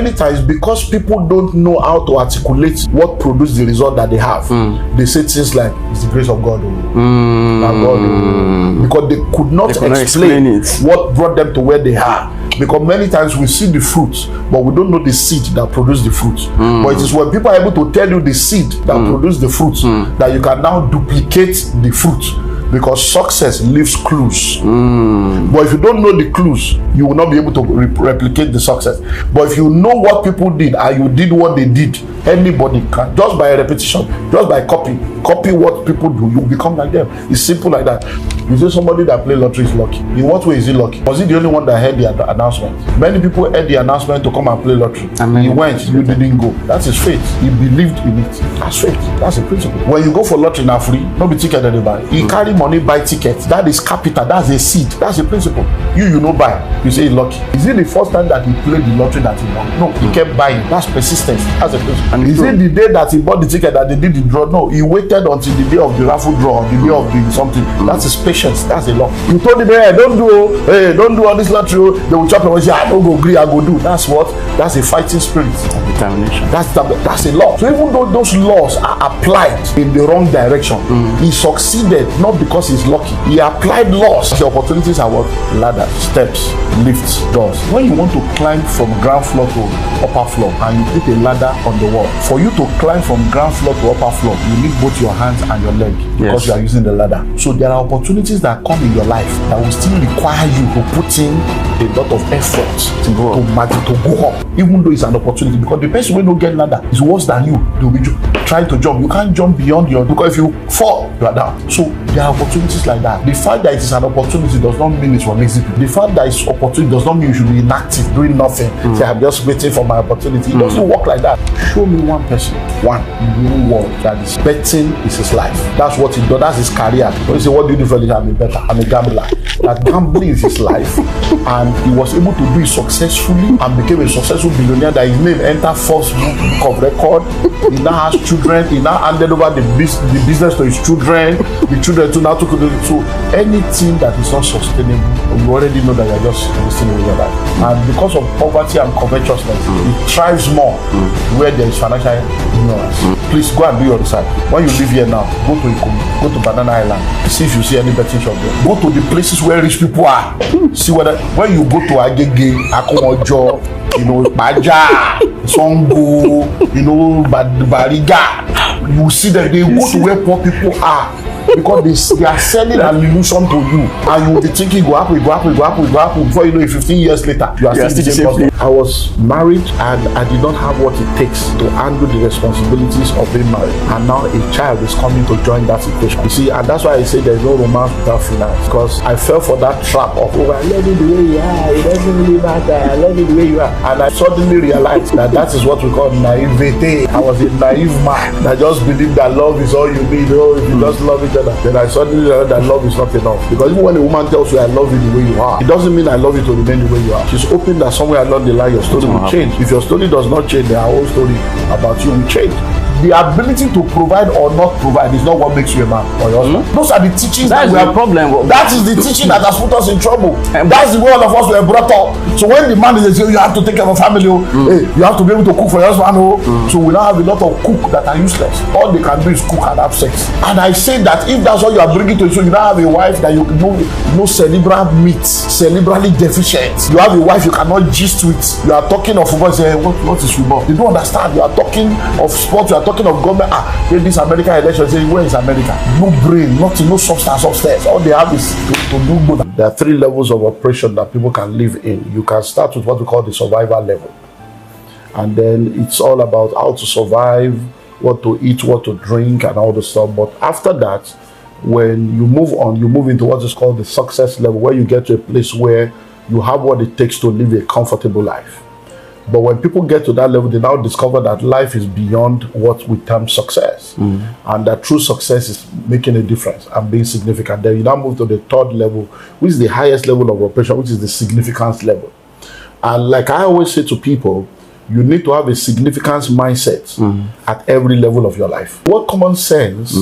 many times, because people don't know how to articulate what produced the result that they have, they say things like, it's the grace of God, because they could not explain it. What brought them to where they are. Because many times we see the fruit, but we don't know the seed that produced the fruit. But it is when people are able to tell you the seed that produced the fruit that you can now duplicate the fruit. Because success leaves clues. But if you don't know the clues, you will not be able to replicate the success. But if you know what people did and you did what they did, anybody can, just by repetition, just by copy what people do, you become like them. It's simple like that. You say somebody that play lottery is lucky. In what way is he lucky? Was he the only one that heard the announcement? Many people heard the announcement to come and play lottery. He went, you didn't go. That's his faith. He believed in it. That's faith. That's a principle. When you go for lottery now free, no be ticket that they buy. He carry money, buy tickets. That is capital. That's a seed. That's a principle. You know buy. You say he's lucky. Is it the first time that he played the lottery that he won? No, he kept buying. That's persistence. That's a principle. And is it the day that he bought the ticket that they did the draw? No, he waited until the day of the raffle draw, the day of the something. That's his patience. That's a law. You told him, hey, don't do all this lottery. They will chop him and say, I don't go agree, I go do. That's what? That's a fighting spirit. Determination. That's a law. So even though those laws are applied in the wrong direction, he succeeded not because he's lucky. He applied laws. The opportunities are what? Ladders, steps, lifts, doors. When you want to climb from ground floor to upper floor and you put a ladder on the wall, for you to climb from ground floor to upper floor, you need both your hands and your leg because you are using the ladder. So there are opportunities that come in your life that will still require you to put in a lot of effort to go up, even though it's an opportunity. Because the person who don't get ladder is worse than you. They'll be trying to jump. You can't jump beyond your, because if you fall, you are down. So there are opportunities like that. The fact that it is an opportunity does not mean it's for lazy people. The fact that it's opportunity does not mean you should be inactive, doing nothing. Say, I'm just waiting for my opportunity. It doesn't work like that. Show me one person, one in the whole world that is betting is his life. That's what he does. That's his career. When you say, what do you do for this? I'm a better. I'm a gambler. That gambling is his life, and he was able to do it successfully and became a successful billionaire. That his name entered first book of record. He now has children. He now handed over the business to his children. The children too now took it. So anything that is not sustainable, you already know that you're just wasting away your life. And because of poverty and covetousness, it thrives more where there is financial ignorance. Please go and do your research. When you live here now, go to Ikoyi, go to Banana Island, see if you see any betting shop there. Go to the places where rich people are. See whether when you go to Agege, Akomojo, Baja, Songo, Bariga, you see that they go to where poor people are. Because they are selling an illusion to you, and you will be thinking go happen. Before you know it, 15 years later, you are still the same person. I was married and I did not have what it takes to handle the responsibilities of being married, and now a child is coming to join that equation. You see, and that's why I say there is no romance without finance, because I fell for that trap of, I love you the way you are, it doesn't really matter, I love you the way you are. And I suddenly realized that is what we call naivete. I was a naive man that just believed that love is all you need. If you just love each other. Then I suddenly realized that love is not enough. Because even when a woman tells you I love you the way you are, it doesn't mean I love you to remain the way you are. She's hoping that somewhere along the line your story will change. If your story does not change, then her whole story about you will change. The ability to provide or not provide is not what makes you a man or your husband. Those are the teachings that we have. That is the teaching that has put us in trouble. That's the way all of us were brought up. So when the man is saying you have to take care of a family, hey, you have to be able to cook for your husband. So we now have a lot of cook that are useless. All they can do is cook and have sex. And I say that if that's what you are bringing to you, so you now have a wife that you know no cerebral meat, cerebrally deficient. You have a wife you cannot gist with. You are talking of football, say what is football? They don't understand. You are talking of sports. You are talking of government. In this American election, say where is America? No brain, nothing, no substance upstairs. All they have is to do good. There are 3 levels of operation that people can live in. You can start with what we call the survival level, and then it's all about how to survive, what to eat, what to drink, and all the stuff. But after that, when you move on, you move into what is called the success level, where you get to a place where you have what it takes to live a comfortable life. But when people get to that level, they now discover that life is beyond what we term success. And that true success is making a difference and being significant. Then you now move to the 3rd level, which is the highest level of operation, which is the significance level. And like I always say to people, you need to have a significance mindset at every level of your life. What common sense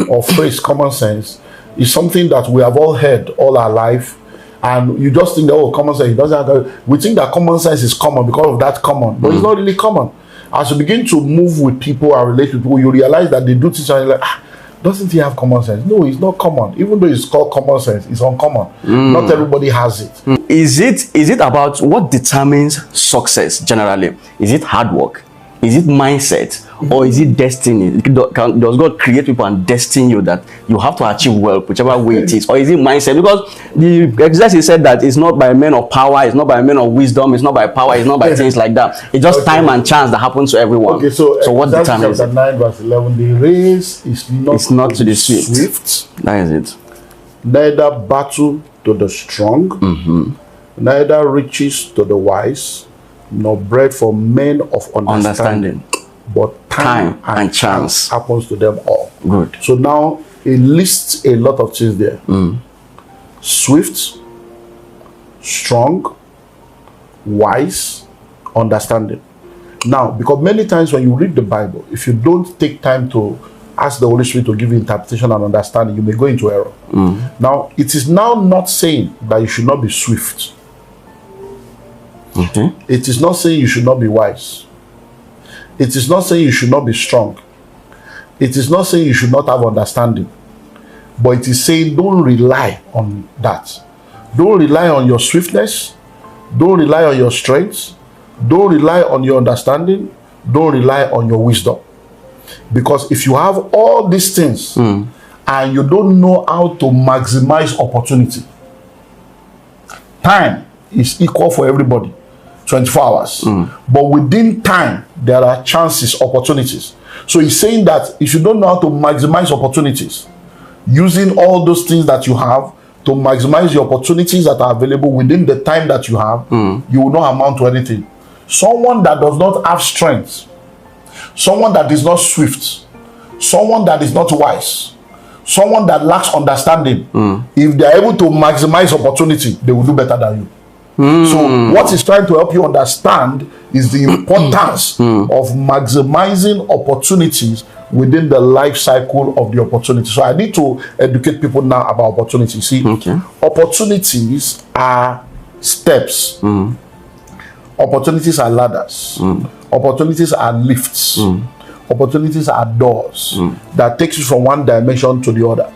or phrase common sense is something that we have all heard all our life, And you just think that, oh, common sense, it doesn't have, we think that common sense is common because of that common, but it's not really common. As you begin to move with people and relate with people, you realize that they do things and you're like, doesn't he have common sense? No, it's not common. Even though it's called common sense, it's uncommon. Not everybody has it. Is it about what determines success generally? Is it hard work? Is it mindset? Or is it destiny? Does God create people and destine you that you have to achieve wealth, whichever way it is? Or is it mindset? Because the Ecclesiastes said that it's not by men of power, it's not by men of wisdom, it's not by power, it's not by things like that. It's just time and chance that happens to everyone. Okay, so what determines chapter 9 verse 11, the race is not to the swift. That is it. Neither battle to the strong, neither riches to the wise, nor bread for men of understanding. But time and chance happens to them all. Good. So now it lists a lot of things there. Swift, strong, wise, understanding. Now, because many times when you read the Bible, if you don't take time to ask the Holy Spirit to give you interpretation and understanding, you may go into error. Now, it is now not saying that you should not be swift. Okay. It is not saying you should not be wise. It is not saying you should not be strong. It is not saying you should not have understanding. But it is saying don't rely on that. Don't rely on your swiftness. Don't rely on your strength. Don't rely on your understanding. Don't rely on your wisdom. Because if you have all these things and you don't know how to maximize opportunity, time is equal for everybody. 24 hours. But within time, there are chances, opportunities. So he's saying that if you don't know how to maximize opportunities, using all those things that you have to maximize the opportunities that are available within the time that you have, you will not amount to anything. Someone that does not have strength, someone that is not swift, someone that is not wise, someone that lacks understanding, if they are able to maximize opportunity, they will do better than you. So what is trying to help you understand is the importance of maximizing opportunities within the life cycle of the opportunity. So I need to educate people now about opportunities. See, opportunities are steps. Opportunities are ladders. Opportunities are lifts. Opportunities are doors that takes you from one dimension to the other.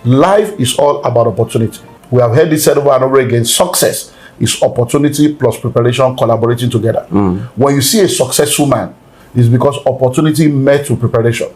Life is all about opportunity. We have heard it said over and over again, success is opportunity plus preparation collaborating together. When you see a successful man, it's because opportunity met with preparation.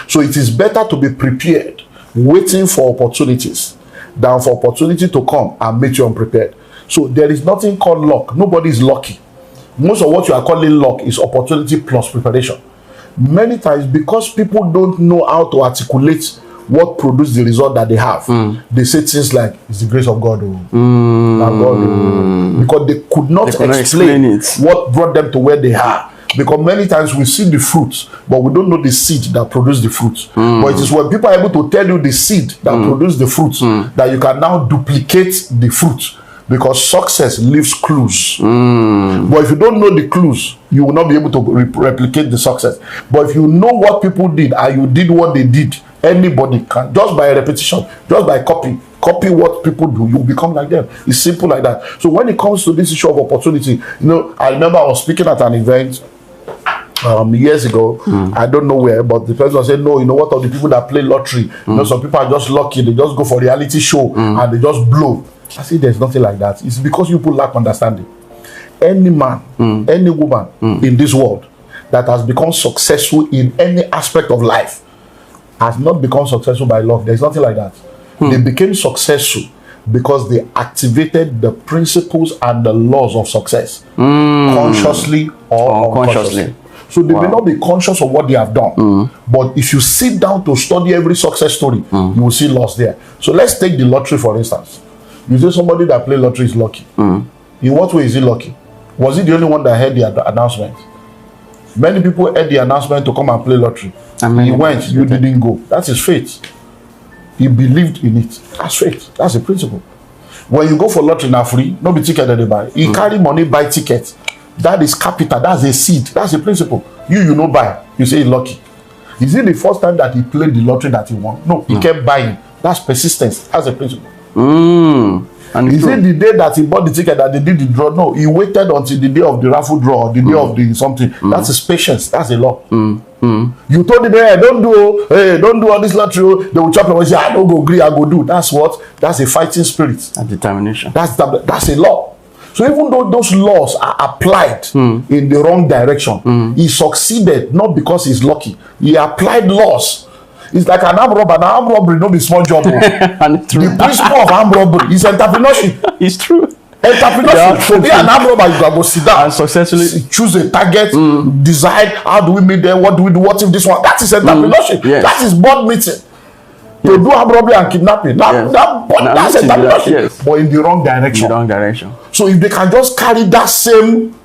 So it is better to be prepared, waiting for opportunities, than for opportunity to come and make you unprepared. So there is nothing called luck. Nobody is lucky. Most of what you are calling luck is opportunity plus preparation. Many times, because people don't know how to articulate what produced the result that they have, they say things like, it's the grace of God. Because they could not explain it. What brought them to where they are. Because many times we see the fruit, but we don't know the seed that produced the fruit. But it is when people are able to tell you the seed that produced the fruit that you can now duplicate the fruit. Because success leaves clues. But if you don't know the clues, you will not be able to replicate the success. But if you know what people did and you did what they did, anybody can, just by repetition, just by copy what people do, you become like them. It's simple like that. So when it comes to this issue of opportunity, I remember I was speaking at an event years ago. I don't know where, but the person said, no, what are the people that play lottery? Some people are just lucky, they just go for reality show and they just blow. I say there's nothing like that. It's because you people lack understanding. Any man, any woman in this world that has become successful in any aspect of life has not become successful by luck. There's nothing like that. They became successful because they activated the principles and the laws of success consciously or unconsciously. So they may not be conscious of what they have done. But if you sit down to study every success story, you will see loss there. So let's take the lottery for instance. You say somebody that play lottery is lucky. In what way is he lucky? Was he the only one that heard the announcement? Many people heard the announcement to come and play lottery. He went, you didn't go. That's his faith. He believed in it. That's faith. That's the principle. When you go for lottery now free, no be ticket that they buy. He carry money, buy ticket. That is capital. That's a seed. That's the principle. You know buy. You say he's lucky. Is it the first time that he played the lottery that he won? No, he kept buying. That's persistence. That's the principle. And is it the day that he bought the ticket that they did the draw? No, he waited until the day of the raffle draw, the day of the something. That's his patience. That's a law. You told him, hey, don't do all this lottery. They will chop and say, I don't go agree, I go do. That's what? That's a fighting spirit. That's determination. That's a law. So even though those laws are applied in the wrong direction, he succeeded not because he's lucky. He applied laws. It's like an armed robber. An armed robbery, not be small job. The principle of armed robbery is entrepreneurship. It's true. Entrepreneurship. So be an armed robber, you can go sit down and successfully choose a target, decide how do we meet them, what do we do, what if this one. That is entrepreneurship. Yes. That is board meeting. To do armed robbery and kidnapping. That's entrepreneurship. Yes. But in the wrong direction. In the wrong direction. So if they can just carry that same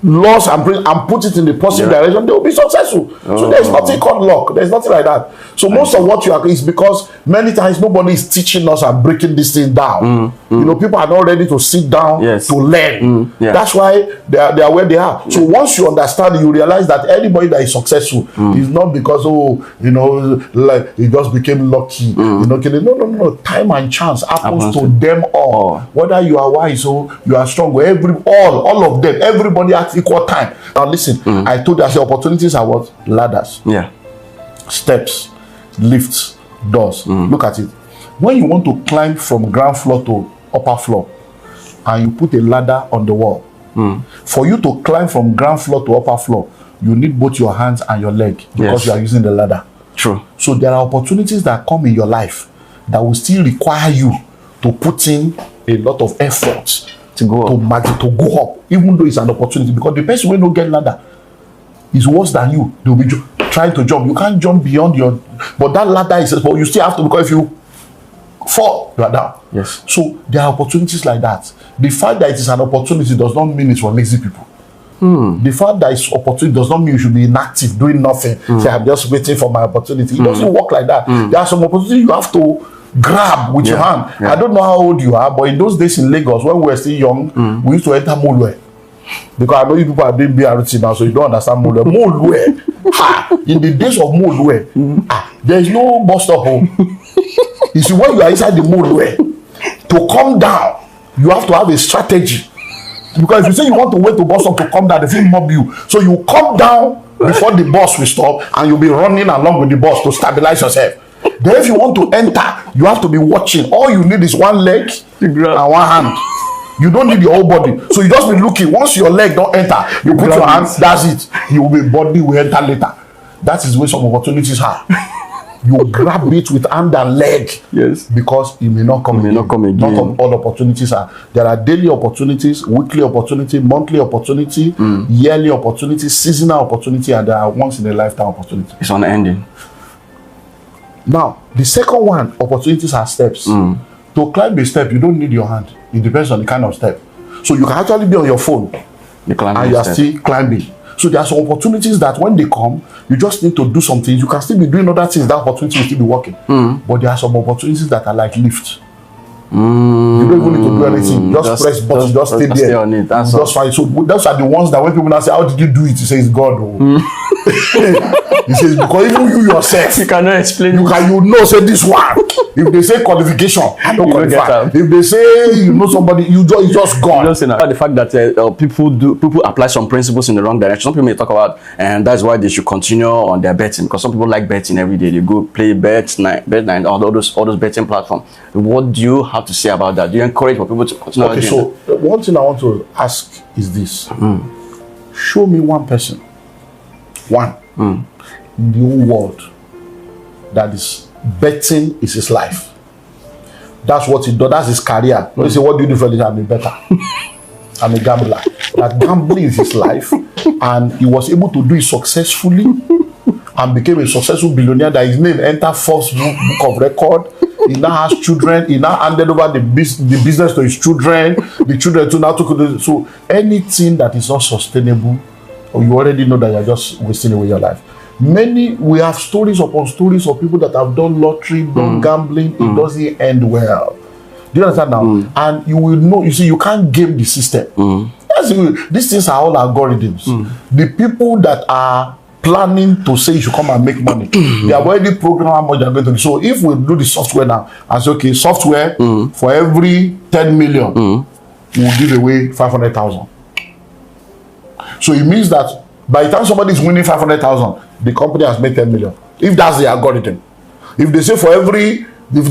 laws and put it in the positive direction, they will be successful. So there's nothing called luck. There's nothing like that. So most of what you are is because many times nobody is teaching us and breaking this thing down. You know, people are not ready to sit down to learn. That's why they are where they are. So once you understand, you realize that anybody that is successful is not because like he just became lucky. You know, no. Time and chance happens to them all. Whether you are wise or you are strong, all of them, everybody at equal time. Now listen, I told you I said opportunities are what? Ladders. Steps, lifts, doors. Look at it. When you want to climb from ground floor to upper floor and you put a ladder on the wall, for you to climb from ground floor to upper floor, you need both your hands and your leg because you are using the ladder. True. So there are opportunities that come in your life that will still require you to put in a lot of effort to go up, even though it's an opportunity, because the person will not get ladder is worse than you. They'll be trying to jump. You can't jump beyond your, but that ladder is, but you still have to, because if you fall, you are down. Yes. So there are opportunities like that. The fact that it is an opportunity does not mean it's for lazy people. The fact that it's opportunity does not mean you should be inactive, doing nothing. Say, I'm just waiting for my opportunity. It doesn't work like that. There are some opportunities you have to grab with your hand. I don't know how old you are, but in those days in Lagos, when we were still young, we used to enter Molwe. Because I know you people are doing BRT now, so you don't understand Molwe. Molwe. In the days of Molwe, there is no bus stop home. You see, when you are inside the Molwe, to come down, you have to have a strategy. Because if you say you want to wait to bus stop to come down, they will mob you. So you come down before the bus will stop, and you'll be running along with the bus to stabilize yourself. Then if you want to enter, you have to be watching. All you need is one leg and one hand. You don't need your whole body. So you just be looking. Once your leg don't enter, you put your hands, that's it. Your body will enter later. That is where some opportunities are. You grab it with hand and leg. Yes. Because it may not come again. Not all opportunities are. There are daily opportunities, weekly opportunity, monthly opportunity, yearly opportunity, seasonal opportunity, and there are once in a lifetime opportunity. It's unending. Now, the second one, opportunities are steps. To climb a step, you don't need your hand. It depends on the kind of step. So you can actually be on your phone and you are still climbing. So there are some opportunities that when they come, you just need to do some things. You can still be doing other things. That opportunity will still be working. But there are some opportunities that are like lift. You don't even need to do anything. Just press button, just stay there. Stay on it. That's just fine. So those are the ones that when people now say, how did you do it? You say, it's God. He says, because even you yourself, you cannot explain. You know, say this one. If they say qualification, I don't qualify. If they say you know somebody, it's just gone. The fact that people apply some principles in the wrong direction. Some people may talk about, and that's why they should continue on their betting, because some people like betting every day. They go play bet nine, all those betting platforms. What do you have to say about that? Do you encourage for people to continue? Okay, so one thing I want to ask is this: show me one person, in the whole world that is betting is his life. That's what he does. That's his career. When you say, what do you do for this? I'm a better. I'm a gambler. That gambling is his life, and he was able to do it successfully and became a successful billionaire that his name entered first book of record. He now has children. He now handed over the business to his children. The children too now took it. So anything that is not sustainable, or you already know that you're just wasting away your life. We have stories upon stories of people that have done lottery, done gambling. It doesn't end well. Do you understand now? And you will know, you see, you can't game the system. These things are all algorithms. The people that are planning to say you should come and make money. They have already programmed how much they're going to do. So if we do the software now and say, okay, software for every 10 million, we'll give away 500,000. So it means that by the time somebody is winning 500,000, the company has made 10 million. If that's the algorithm. If they say if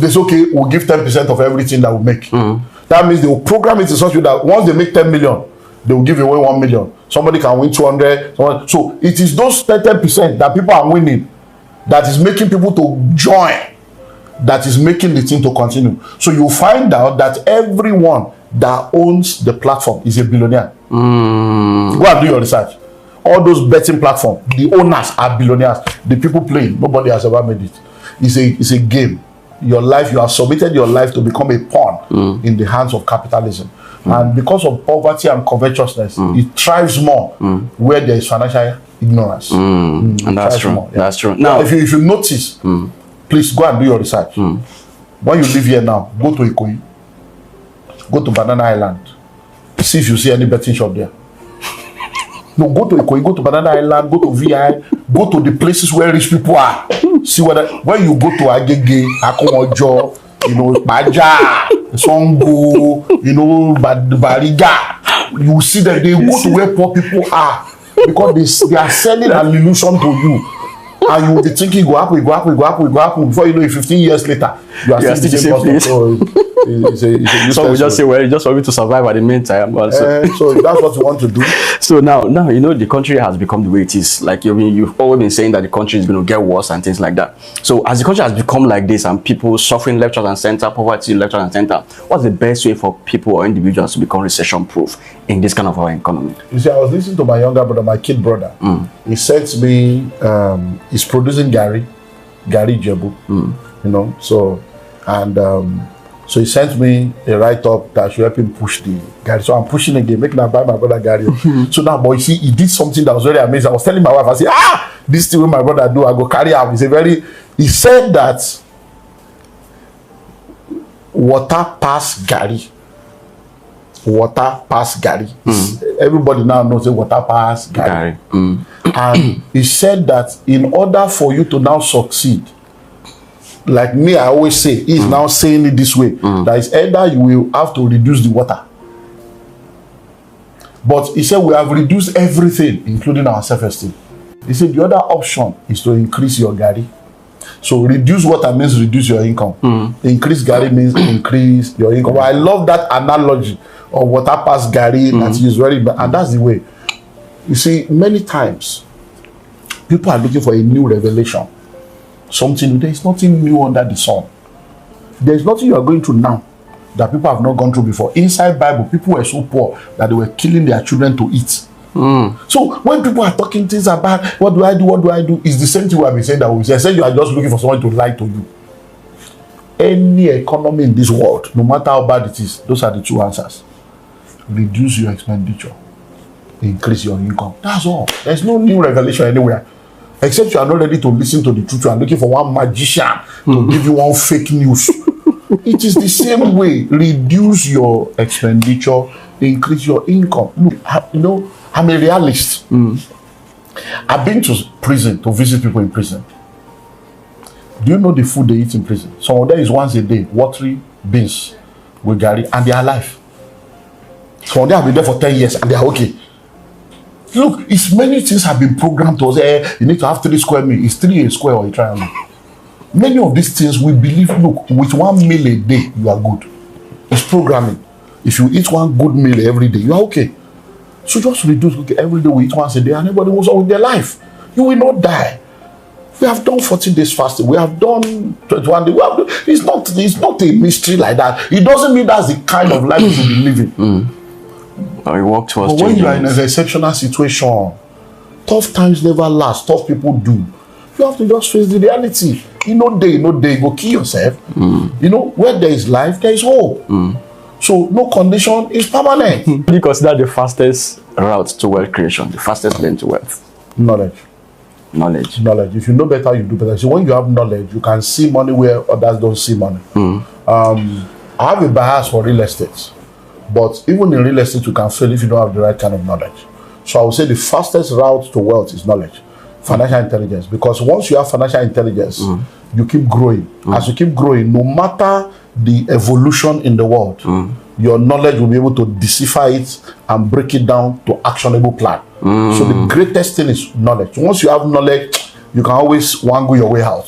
they say, okay, we'll give 10% of everything that we make. That means they will program it in such a way that once they make 10 million, they will give away 1 million. Somebody can win 200. So it is those 30% that people are winning that is making people to join, that is making the thing to continue. So you find out that everyone that owns the platform is a billionaire. Go and do your research. All those betting platforms, the owners are billionaires. The people playing, nobody has ever made it. It's a game. Your life, you have submitted your life to become a pawn in the hands of capitalism. And because of poverty and covetousness, it thrives more where there is financial ignorance. And that's true. More, yeah. That's true. Now, if you notice, please go and do your research. When you live here now, go to Ikoyi, go to Banana Island, see if you see any betting shop there. No, go to Ikoyi, go to Banana Island, go to VI, go to the places where rich people are. See whether when you go to Agege, Akomojo, Baja, Songo, Bariga, you see that they go to where poor people are because they are selling an illusion to you. And you will be thinking, go up. Before you know it, 15 years later, you are still the same place. So we just say, well, just for me to survive at the meantime. So that's what you want to do. So now, the country has become the way it is. Like, you've always been saying that the country is going to get worse and things like that. So as the country has become like this and people suffering left, right, and center, poverty left, right, and center, what's the best way for people or individuals to become recession-proof in this kind of our economy? You see, I was listening to my younger brother, my kid brother. He said to me, he's producing Gary Jebu, so, and so he sent me a write-up that should help him push the Gary. So I'm pushing again, making him buy my brother Gary. So now, boy, you see, he did something that was very amazing. I was telling my wife, I said, this thing my brother do, I go carry out. He said that water pass Gary. Everybody now knows that water pass Gary. And he said that in order for you to now succeed, like me, I always say, he's now saying it this way, that is either you will have to reduce the water. But he said we have reduced everything, including our self-esteem. He said the other option is to increase your Gary. So reduce water means reduce your income. Increase Gary means increase your income. Well, I love that analogy of water pass Gary that is very bad. And that's the way. You see, many times, people are looking for a new revelation. Something new. There is nothing new under the sun. There is nothing you are going through now that people have not gone through before. Inside Bible, people were so poor that they were killing their children to eat. So when people are talking things about what do I do, it's the same thing we have been saying that we say you are just looking for someone to lie to you. Any economy in this world, no matter how bad it is, those are the two answers. Reduce your expenditure, increase your income. That's all. There's no new revelation anywhere. Except you are not ready to listen to the truth. You are looking for one magician to give you one fake news. It is the same way. Reduce your expenditure, increase your income. Look, I'm a realist. I've been to prison to visit people in prison. Do you know the food they eat in prison? Some of them is once a day, watery beans with Gary, and they are alive. Some of them have been there for 10 years and they are okay. Look, it's many things have been programmed to us. You need to have 3 square meals. Is 3 a square or a triangle? Many of these things we believe, look, with 1 meal a day, you are good. It's programming. If you eat one good meal every day, you are okay. So just reduce, okay, every day we eat once a day and everybody moves on with their life. You will not die. We have done 14 days fasting. We have done 21 days. It's not a mystery like that. It doesn't mean that's the kind of life you should be living. But when you are in an exceptional situation, tough times never last. Tough people do. You have to just face the reality. No day, go kill yourself. Where there is life, there is hope. So no condition is permanent. What do you consider the fastest route to wealth creation? The fastest lane to wealth? Knowledge. If you know better, you do better. So when you have knowledge, you can see money where others don't see money. I have a bias for real estate. But even in real estate, you can fail if you don't have the right kind of knowledge. So I would say the fastest route to wealth is knowledge. financial intelligence, because once you have financial intelligence, you keep growing. As you keep growing, no matter the evolution in the world, your knowledge will be able to decipher it and break it down to actionable plan. So the greatest thing is knowledge. Once you have knowledge, you can always wangle your way out.